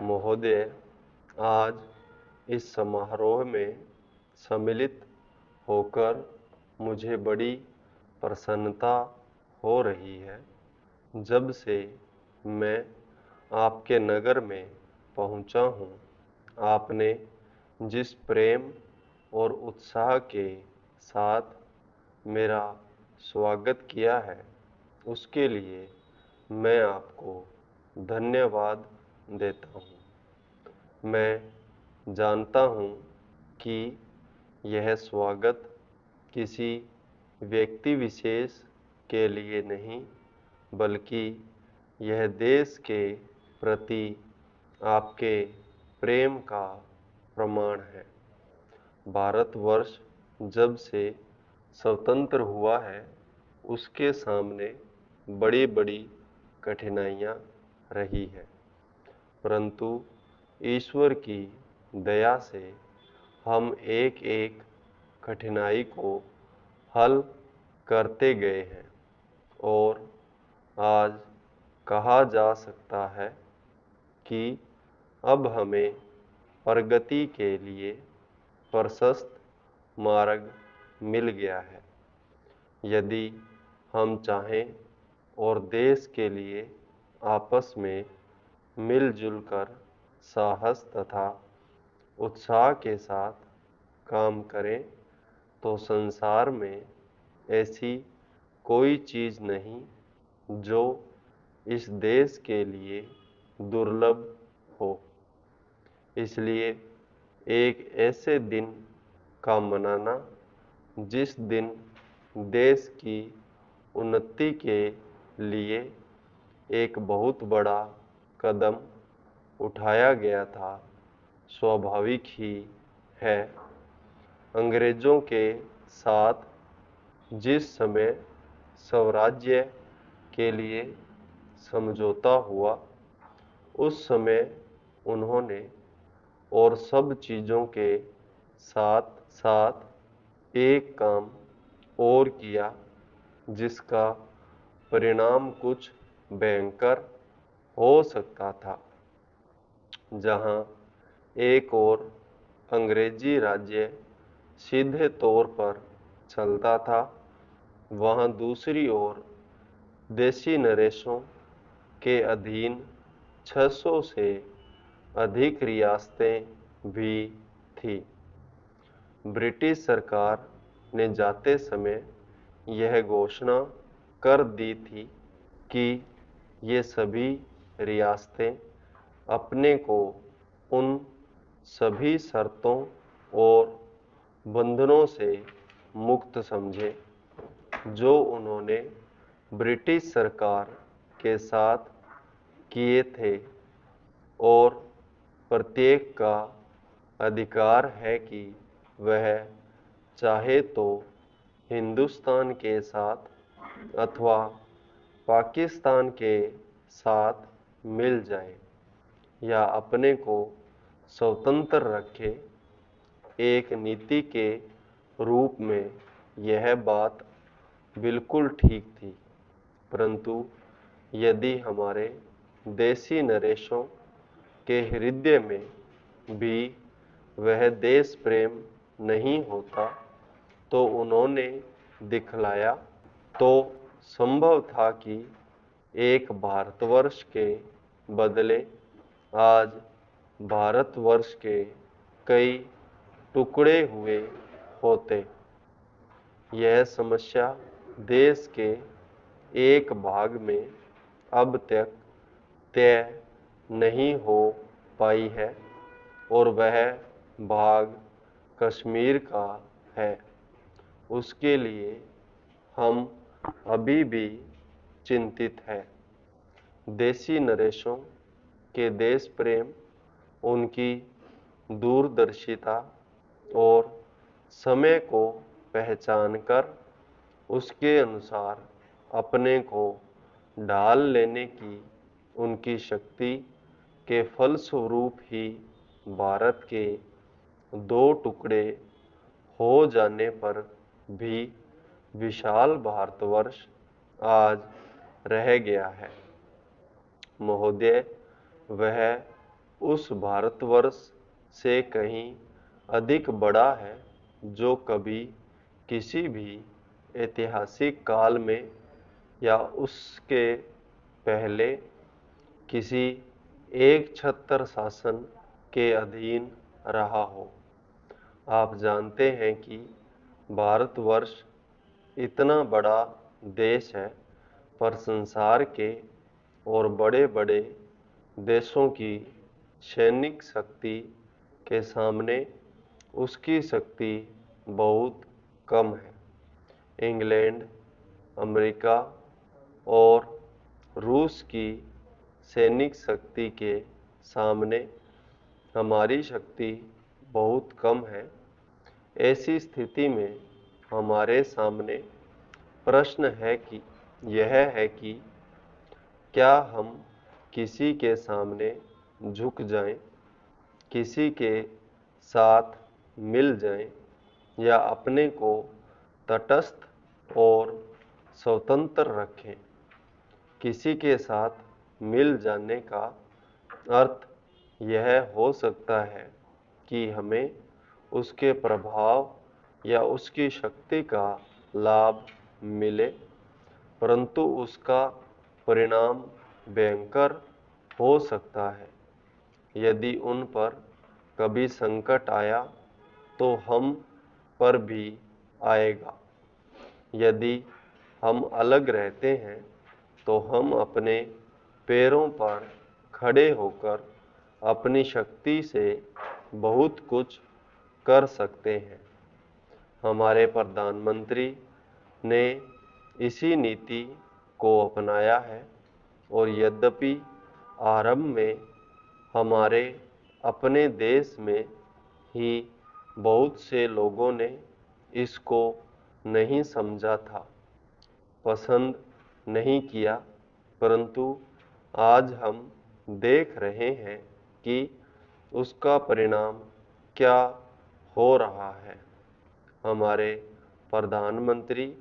महोदय, आज इस समारोह में सम्मिलित होकर मुझे बड़ी प्रसन्नता हो रही है। जब से मैं आपके नगर में पहुंचा हूं, आपने जिस प्रेम और उत्साह के साथ मेरा स्वागत किया है, उसके लिए मैं आपको धन्यवाद देता हूँ। मैं जानता हूँ कि यह स्वागत किसी व्यक्ति विशेष के लिए नहीं, बल्कि यह देश के प्रति आपके प्रेम का प्रमाण है। भारतवर्ष जब से स्वतंत्र हुआ है, उसके सामने बड़ी बड़ी कठिनाइयाँ रही है, परंतु ईश्वर की दया से हम एक एक कठिनाई को हल करते गए हैं और आज कहा जा सकता है कि अब हमें प्रगति के लिए प्रशस्त मार्ग मिल गया है। यदि हम चाहें और देश के लिए आपस में मिलजुल कर साहस तथा उत्साह के साथ काम करें, तो संसार में ऐसी कोई चीज़ नहीं जो इस देश के लिए दुर्लभ हो। इसलिए एक ऐसे दिन का मनाना जिस दिन देश की उन्नति के लिए एक बहुत बड़ा कदम उठाया गया था, स्वाभाविक ही है। अंग्रेजों के साथ जिस समय स्वराज्य के लिए समझौता हुआ, उस समय उन्होंने और सब चीज़ों के साथ साथ एक काम और किया, जिसका परिणाम कुछ भयंकर हो सकता था। जहाँ एक और अंग्रेजी राज्य सीधे तौर पर चलता था, वहाँ दूसरी ओर देसी नरेशों के अधीन 600 से अधिक रियासतें भी थी। ब्रिटिश सरकार ने जाते समय यह घोषणा कर दी थी कि ये सभी रियासतें अपने को उन सभी शर्तों और बंधनों से मुक्त समझे जो उन्होंने ब्रिटिश सरकार के साथ किए थे, और प्रत्येक का अधिकार है कि वह चाहे तो हिंदुस्तान के साथ अथवा पाकिस्तान के साथ मिल जाए या अपने को स्वतंत्र रखे। एक नीति के रूप में यह बात बिल्कुल ठीक थी, परंतु यदि हमारे देसी नरेशों के हृदय में भी वह देश प्रेम नहीं होता, तो उन्होंने दिखलाया तो संभव था कि एक भारतवर्ष के बदले आज भारतवर्ष के कई टुकड़े हुए होते। यह समस्या देश के एक भाग में अब तक तय नहीं हो पाई है, और वह भाग कश्मीर का है। उसके लिए हम अभी भी चिंतित हैं। देसी नरेशों के देश प्रेम, उनकी दूरदर्शिता और समय को पहचान कर उसके अनुसार अपने को ढाल लेने की उनकी शक्ति के फलस्वरूप ही भारत के दो टुकड़े हो जाने पर भी विशाल भारतवर्ष आज रह गया है। महोदय, वह उस भारतवर्ष से कहीं अधिक बड़ा है जो कभी किसी भी ऐतिहासिक काल में या उसके पहले किसी एक छत्र शासन के अधीन रहा हो। आप जानते हैं कि भारतवर्ष इतना बड़ा देश है, पर संसार के और बड़े बड़े देशों की सैनिक शक्ति के सामने उसकी शक्ति बहुत कम है। इंग्लैंड, अमेरिका और रूस की सैनिक शक्ति के सामने हमारी शक्ति बहुत कम है। ऐसी स्थिति में हमारे सामने प्रश्न यह है कि क्या हम किसी के सामने झुक जाएं, किसी के साथ मिल जाएं, या अपने को तटस्थ और स्वतंत्र रखें। किसी के साथ मिल जाने का अर्थ यह हो सकता है कि हमें उसके प्रभाव या उसकी शक्ति का लाभ मिले, परंतु उसका परिणाम भयंकर हो सकता है। यदि उन पर कभी संकट आया तो हम पर भी आएगा। यदि हम अलग रहते हैं तो हम अपने पैरों पर खड़े होकर अपनी शक्ति से बहुत कुछ कर सकते हैं। हमारे प्रधानमंत्री ने इसी नीति को अपनाया है, और यद्यपि आरंभ में हमारे अपने देश में ही बहुत से लोगों ने इसको नहीं समझा था, पसंद नहीं किया, परंतु आज हम देख रहे हैं कि उसका परिणाम क्या हो रहा है। हमारे प्रधानमंत्री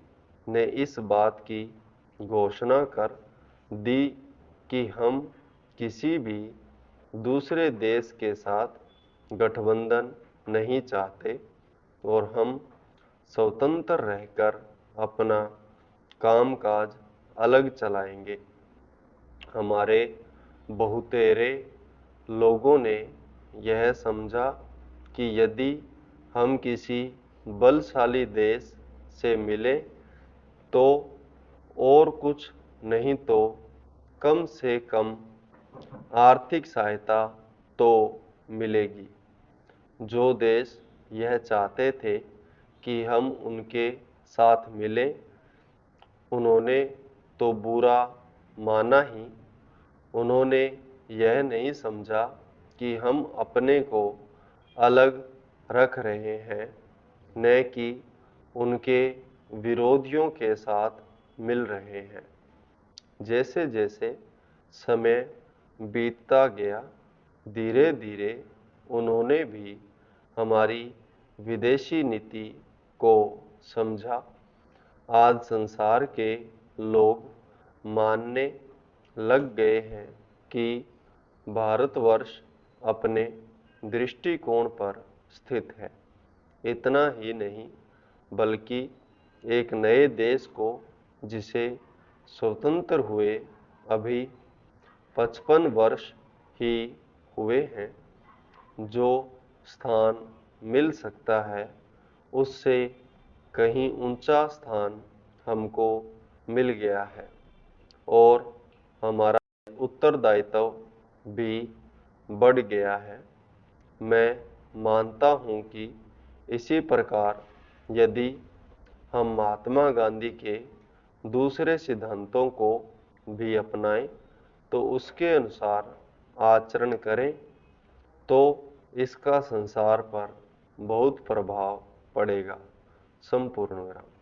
ने इस बात की घोषणा कर दी कि हम किसी भी दूसरे देश के साथ गठबंधन नहीं चाहते, और हम स्वतंत्र रहकर अपना कामकाज अलग चलाएंगे। हमारे बहुतेरे लोगों ने यह समझा कि यदि हम किसी बलशाली देश से मिले तो और कुछ नहीं तो कम से कम आर्थिक सहायता तो मिलेगी। जो देश यह चाहते थे कि हम उनके साथ मिलें, उन्होंने तो बुरा माना ही। उन्होंने यह नहीं समझा कि हम अपने को अलग रख रहे हैं, न कि उनके विरोधियों के साथ मिल रहे हैं। जैसे जैसे समय बीतता गया, धीरे धीरे उन्होंने भी हमारी विदेशी नीति को समझा। आज संसार के लोग मानने लग गए हैं कि भारतवर्ष अपने दृष्टिकोण पर स्थित है। इतना ही नहीं, बल्कि एक नए देश को, जिसे स्वतंत्र हुए अभी 55 वर्ष ही हुए हैं, जो स्थान मिल सकता है उससे कहीं ऊंचा स्थान हमको मिल गया है, और हमारा उत्तरदायित्व भी बढ़ गया है। मैं मानता हूँ कि इसी प्रकार यदि हम महात्मा गांधी के दूसरे सिद्धांतों को भी अपनाएं, तो उसके अनुसार आचरण करें, तो इसका संसार पर बहुत प्रभाव पड़ेगा। संपूर्ण विराम।